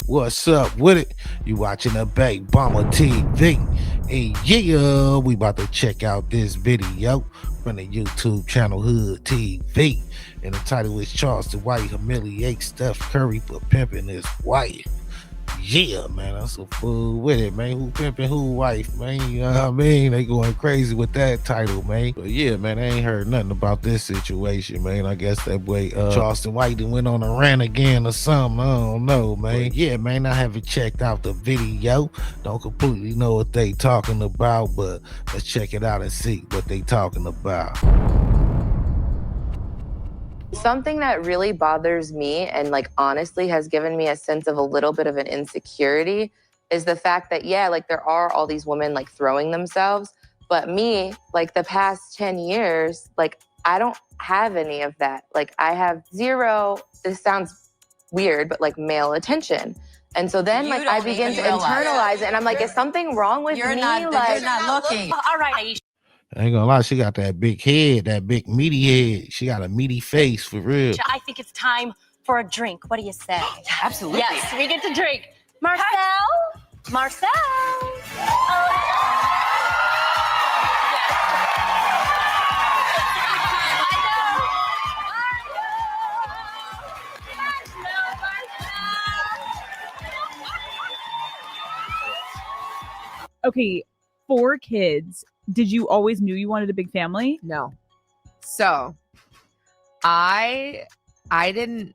What's up with it? You watching the Big Bomber TV. And yeah, we about to check out this video from the YouTube channel Hood TV. And the title is Charleston White humiliates Steph Curry for pimping his wife. Yeah, man, I'm so fool with it, man. Who pimping who wife, man? You know what I mean? They going crazy with that title, man. But yeah, man, I ain't heard nothing about this situation, man. I guess that boy Charleston White done went on a rant again or something. I don't know, man. But yeah, man, I haven't checked out the video. Don't completely know what they talking about, but let's check it out and see what they talking about. Something that really bothers me and honestly has given me a sense of a little bit of an insecurity is the fact that, there are all these women throwing themselves, but me, the past 10 years, I don't have any of that. I have zero, this sounds weird, but male attention. And so then I begin to internalize it and I'm like, is something wrong with me? You're not looking. All right, Ayesha. I ain't gonna lie, she got that big head, that big meaty head. She got a meaty face, for real. I think it's time for a drink. What do you say? Absolutely. Yes, we get to drink. Marcel? Marcel? Okay, 4 kids. Did you always knew you wanted a big family? No. So I didn't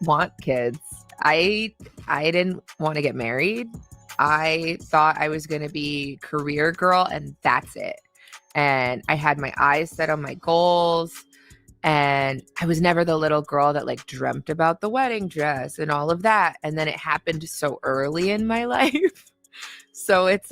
want kids. I didn't want to get married. I thought I was going to be career girl and that's it. And I had my eyes set on my goals. And I was never the little girl that dreamt about the wedding dress and all of that. And then it happened so early in my life. So it's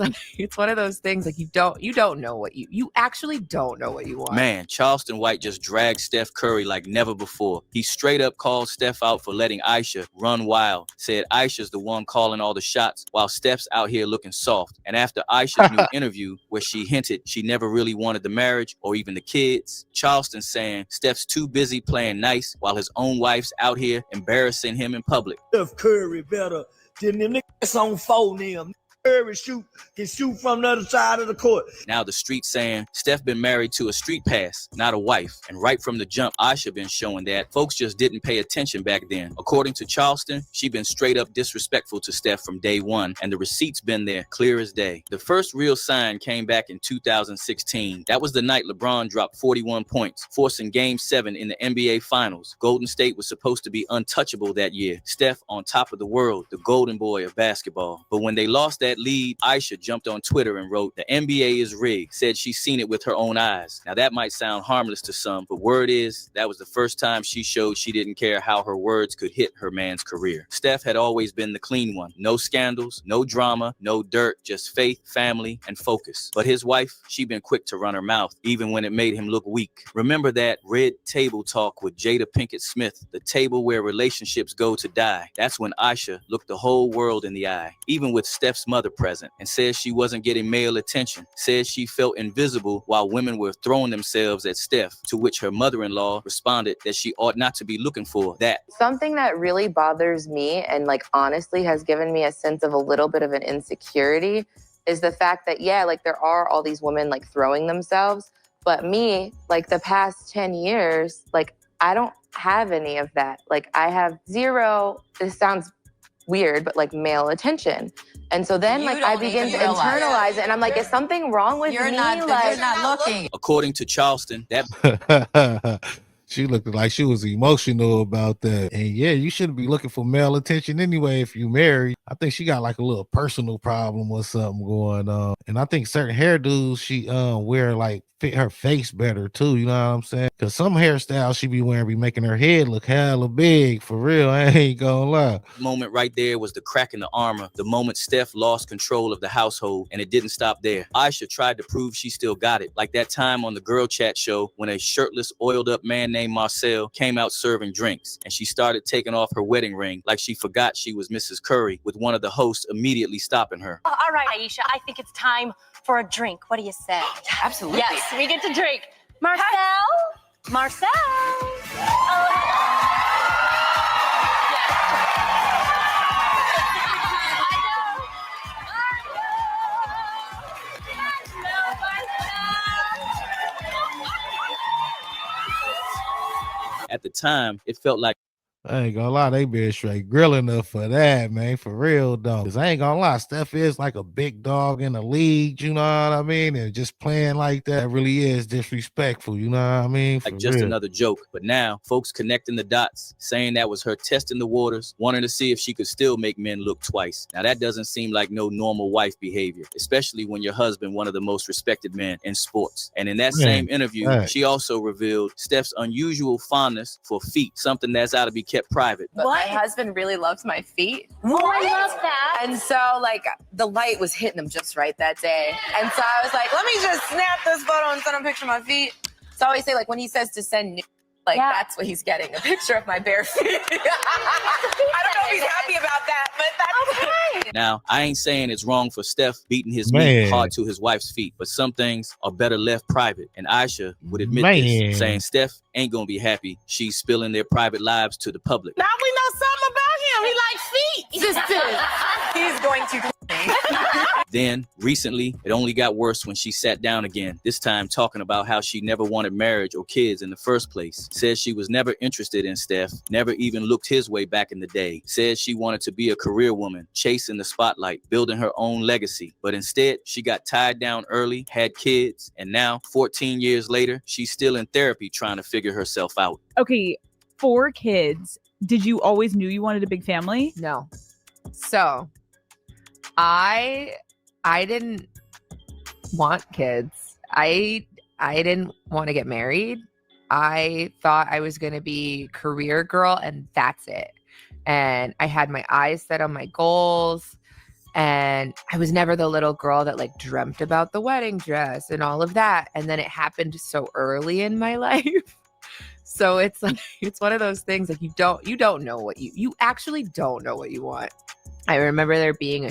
one of those things you don't know what you actually don't know what you want. Man, Charleston White just dragged Steph Curry like never before. He straight up called Steph out for letting Ayesha run wild. Said Ayesha's the one calling all the shots while Steph's out here looking soft. And after Ayesha's new interview where she hinted she never really wanted the marriage or even the kids, Charleston saying Steph's too busy playing nice while his own wife's out here embarrassing him in public. Steph Curry better than them niggas on phone them. Curry can shoot from the other side of the court. Now the street saying Steph been married to a street pass, not a wife. And right from the jump, Ayesha been showing that folks just didn't pay attention back then. According to Charleston, she been straight up disrespectful to Steph from day one, and the receipts been there clear as day. The first real sign came back in 2016. That was the night LeBron dropped 41 points, forcing Game 7 in the NBA Finals. Golden State was supposed to be untouchable that year. Steph on top of the world, the golden boy of basketball. But when they lost that lead, Ayesha jumped on Twitter and wrote, "The NBA is rigged," said she's seen it with her own eyes. Now that might sound harmless to some, but word is that was the first time she showed she didn't care how her words could hit her man's career. Steph had always been the clean one. No scandals, no drama, no dirt, just faith, family, and focus. But his wife, she been quick to run her mouth, even when it made him look weak. Remember that red table talk with Jada Pinkett Smith, the table where relationships go to die? That's when Ayesha looked the whole world in the eye, even with Steph's mother present, and said she wasn't getting male attention, said she felt invisible while women were throwing themselves at Steph, to which her mother-in-law responded that she ought not to be looking for that. Something that really bothers me and honestly has given me a sense of a little bit of an insecurity is the fact that, there are all these women throwing themselves, but me, the past 10 years, I don't have any of that. I have zero, this sounds weird, but male attention. And so then I begin to internalize it and I'm like, is something wrong with me? You're not looking. According to Charleston, that She looked like she was emotional about that. And yeah, you shouldn't be looking for male attention anyway if you married. I think she got a little personal problem or something going on. And I think certain hairdos she wear fit her face better too, you know what I'm saying? Because some hairstyles she be wearing be making her head look hella big, for real. I ain't gonna lie. Moment right there was the crack in the armor, the moment Steph lost control of the household, and it didn't stop there. Ayesha tried to prove she still got it, like that time on the Girl Chat show when a shirtless, oiled up man named Marcel came out serving drinks, and she started taking off her wedding ring like she forgot she was Mrs. Curry, with one of the hosts immediately stopping her. All right, Ayesha, I think it's time for a drink. What do you say? Absolutely. Yes, we get to drink. Marcel? Marcel? At the time, it felt like I ain't gonna lie, they been straight grilling her for that, man. For real, though. Cause I ain't gonna lie, Steph is like a big dog in the league, you know what I mean? And just playing like that really is disrespectful, you know what I mean? For just real. another joke. But now, folks connecting the dots, saying that was her testing the waters, wanting to see if she could still make men look twice. Now, that doesn't seem like no normal wife behavior, especially when your husband, one of the most respected men in sports. And in that same interview, she also revealed Steph's unusual fondness for feet, something that's out to be kept private. But my husband really loves my feet. Oh, I love that. And so, like, the light was hitting him just right that day. And so I was like, let me just snap this photo and send him a picture of my feet. So I always say, like, when he says to send nudes, like, that's what he's getting, a picture of my bare feet. I don't know if he's happy about that, but that's okay. Now, I ain't saying it's wrong for Steph beating his meat hard to his wife's feet, but some things are better left private. And Ayesha would admit this, saying Steph ain't gonna be happy she's spilling their private lives to the public. Now we know something about him. He likes feet. Sisters. He's going to Then, recently, it only got worse when she sat down again, this time talking about how she never wanted marriage or kids in the first place. Said she was never interested in Steph, never even looked his way back in the day. Said she wanted to be a career woman, chasing the spotlight, building her own legacy. But instead, she got tied down early, had kids, and now, 14 years later, she's still in therapy trying to figure herself out. Okay, 4 kids. Did you always knew you wanted a big family? No. So, I didn't want kids. I didn't want to get married. I thought I was going to be career girl and that's it. And I had my eyes set on my goals. And I was never the little girl that like dreamt about the wedding dress and all of that. And then it happened so early in my life. So it's like, it's one of those things like you don't know what you actually don't know what you want. I remember there being a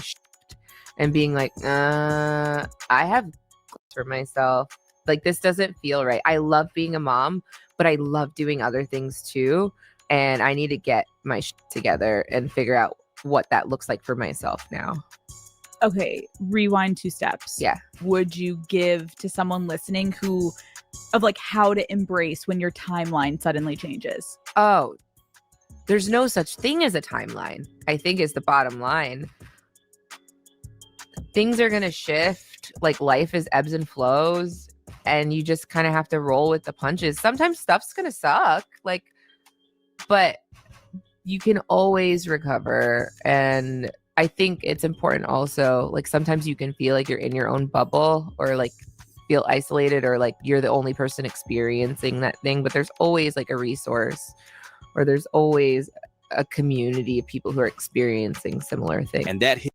and being like, I have goals for myself. Like, this doesn't feel right. I love being a mom, but I love doing other things too. And I need to get my together and figure out what that looks like for myself now. Okay, rewind 2 steps. Yeah. Would you give to someone listening of like how to embrace when your timeline suddenly changes? Oh, there's no such thing as a timeline, I think is the bottom line. Things are going to shift. Like life is ebbs and flows and you just kind of have to roll with the punches. Sometimes stuff's going to suck, like, but you can always recover. And I think it's important also, like sometimes you can feel like you're in your own bubble or like feel isolated or like you're the only person experiencing that thing, but there's always like a resource or there's always a community of people who are experiencing similar things. And that hit.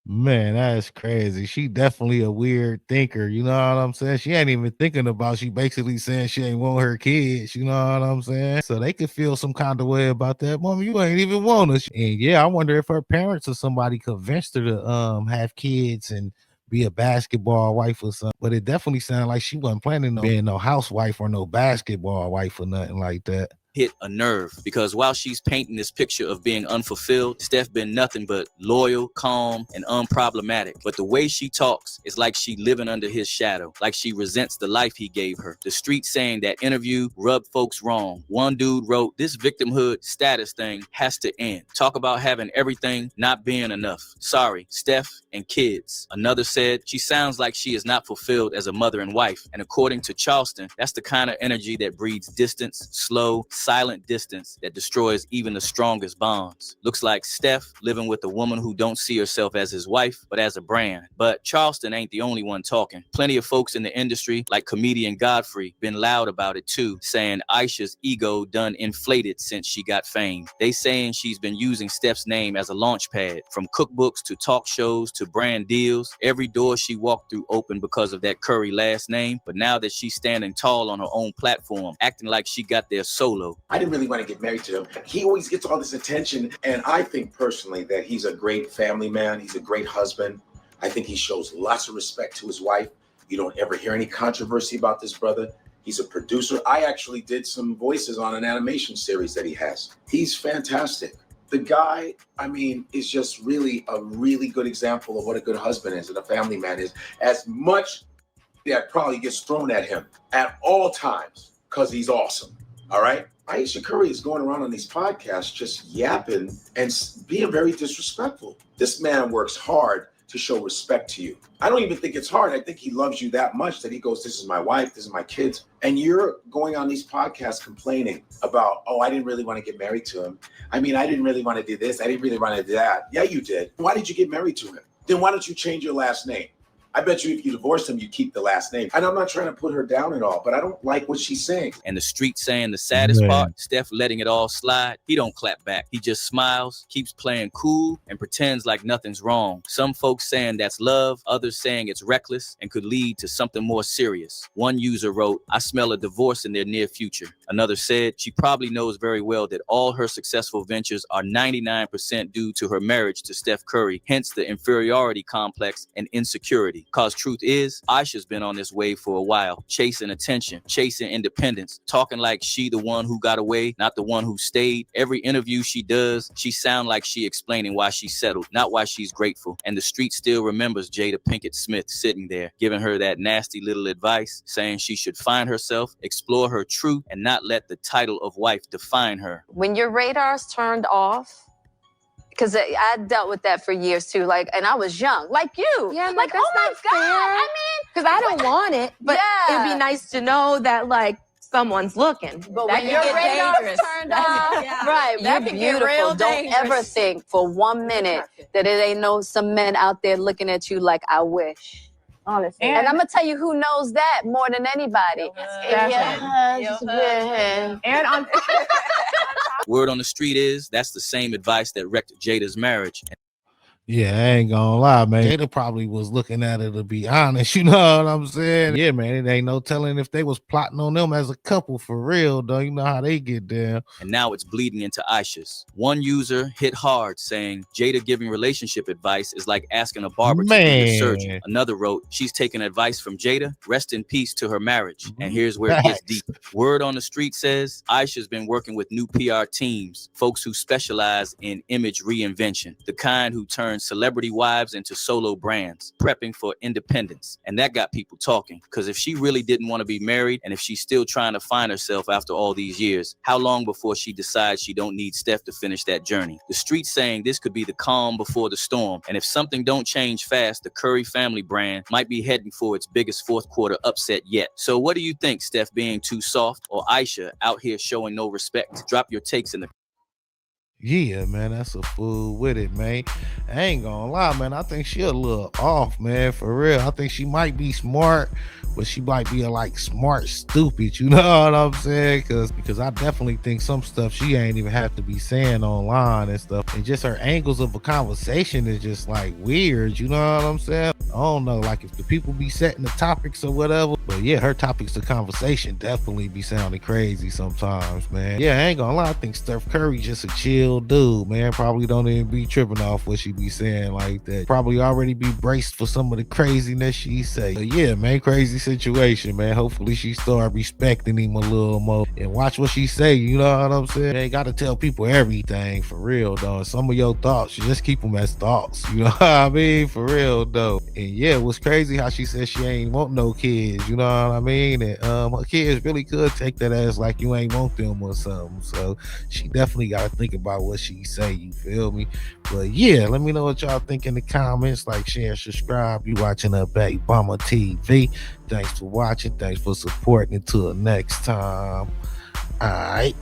Man, that's crazy. She definitely a weird thinker. You know what I'm saying? She ain't even thinking about, she basically saying she ain't want her kids. You know what I'm saying? So they could feel some kind of way about that. Mom, you ain't even want us. And yeah, I wonder if her parents or somebody convinced her to have kids and be a basketball wife or something. But it definitely sounded like she wasn't planning on being no housewife or no basketball wife or nothing like that. Hit a nerve because while she's painting this picture of being unfulfilled, Steph been nothing but loyal, calm, and unproblematic. But the way she talks is like she living under his shadow, like she resents the life he gave her. The street saying that interview rubbed folks wrong. One dude wrote, "This victimhood status thing has to end. Talk about having everything not being enough. Sorry, Steph and kids." Another said, "She sounds like she is not fulfilled as a mother and wife." And according to Charleston, that's the kind of energy that breeds distance, slow, silent distance that destroys even the strongest bonds. Looks like Steph living with a woman who don't see herself as his wife, but as a brand. But Charleston ain't the only one talking. Plenty of folks in the industry, like comedian Godfrey, been loud about it too, saying Ayesha's ego done inflated since she got fame. They saying she's been using Steph's name as a launch pad, from cookbooks to talk shows to brand deals. Every door she walked through opened because of that Curry last name, but now that she's standing tall on her own platform, acting like she got there solo. I didn't really want to get married to him. He always gets all this attention, and I think personally that he's a great family man. He's a great husband. I think he shows lots of respect to his wife. You don't ever hear any controversy about this brother. He's a producer. I actually did some voices on an animation series that he has. He's fantastic. The guy, I mean, is just really a really good example of what a good husband is and a family man is. As much that probably gets thrown at him at all times because he's awesome. All right. Ayesha Curry is going around on these podcasts just yapping and being very disrespectful. This man works hard to show respect to you. I don't even think it's hard. I think he loves you that much that he goes, this is my wife, this is my kids. And you're going on these podcasts complaining about, oh, I didn't really want to get married to him. I mean, I didn't really want to do this. I didn't really want to do that. Yeah, you did. Why did you get married to him? Then why don't you change your last name? I bet you if you divorced him, you keep the last name. And I'm not trying to put her down at all, but I don't like what she's saying. And the street saying the saddest part, Steph letting it all slide. He don't clap back. He just smiles, keeps playing cool, and pretends like nothing's wrong. Some folks saying that's love, others saying it's reckless and could lead to something more serious. One user wrote, I smell a divorce in their near future. Another said, she probably knows very well that all her successful ventures are 99% due to her marriage to Steph Curry, hence the inferiority complex and insecurity. Cause truth is, Ayesha's been on this wave for a while, chasing attention, chasing independence, talking like she the one who got away, not the one who stayed. Every interview she does, she sound like she explaining why she settled, not why she's grateful. And the street still remembers Jada Pinkett Smith sitting there, giving her that nasty little advice, saying she should find herself, explore her truth, and not let the title of wife define her. When your radar's turned off, because I dealt with that for years too, like, and I was young, like you. Yeah, like, oh my God, fair. I mean. Because I don't want it, but Yeah. it'd be nice to know that, like, someone's looking. But That when can your get radar's dangerous. turned off, Yeah. right, That you're can get beautiful. real Don't dangerous. ever think for 1 minute that it ain't some men out there looking at you like, I wish. Honestly. And I'm going to tell you who knows that more than anybody. And on Word on the street is, that's the same advice that wrecked Jada's marriage. Yeah, I ain't gonna lie, man. Jada probably was looking at it, to be honest. You know what I'm saying? Yeah, man. It ain't no telling if they was plotting on them as a couple for real, though. You know how they get down. And now it's bleeding into Ayesha's. One user hit hard saying, Jada giving relationship advice is like asking a barber to be a surgeon. Another wrote, she's taking advice from Jada. Rest in peace to her marriage. And here's where it gets deep. Word on the street says, Ayesha's been working with new PR teams, folks who specialize in image reinvention, the kind who turn celebrity wives into solo brands, prepping for independence. And that got people talking, because if she really didn't want to be married, and if she's still trying to find herself after all these years, how long before she decides she don't need Steph to finish that journey? The street's saying this could be the calm before the storm, and if something don't change fast, the Curry family brand might be heading for its biggest fourth quarter upset yet. So what do you think, Steph being too soft, or Ayesha out here showing no respect? Drop your takes in the Yeah, man, that's a fool with it, man. I ain't gonna lie, man. I think she a little off, man, for real. I think she might be smart, but she might be like smart stupid. You know what I'm saying? Because I definitely think some stuff she ain't even have to be saying online and stuff. And just her angles of a conversation is just like weird. You know what I'm saying? I don't know, like if the people be setting the topics or whatever. But yeah, her topics of conversation definitely be sounding crazy sometimes, man. Yeah, I ain't gonna lie. I think Steph Curry just a chill dude, man. Probably don't even be tripping off what she be saying like that. Probably already be braced for some of the craziness she say. But yeah, man, crazy situation, man. Hopefully she start respecting him a little more and watch what she say. You know what I'm saying? You ain't gotta tell people everything, for real, though. And some of your thoughts, you just keep them as thoughts. You know what I mean? For real, though. And yeah, it was crazy how she said she ain't want no kids. You know what I mean? And her kids really could take that as like you ain't want them or something. So she definitely gotta think about what she say. You feel me? But yeah, let me know what y'all think in the comments. Like, share, subscribe. You watching a Baby Mama TV. Thanks for watching. Thanks for supporting. Until next time. All right.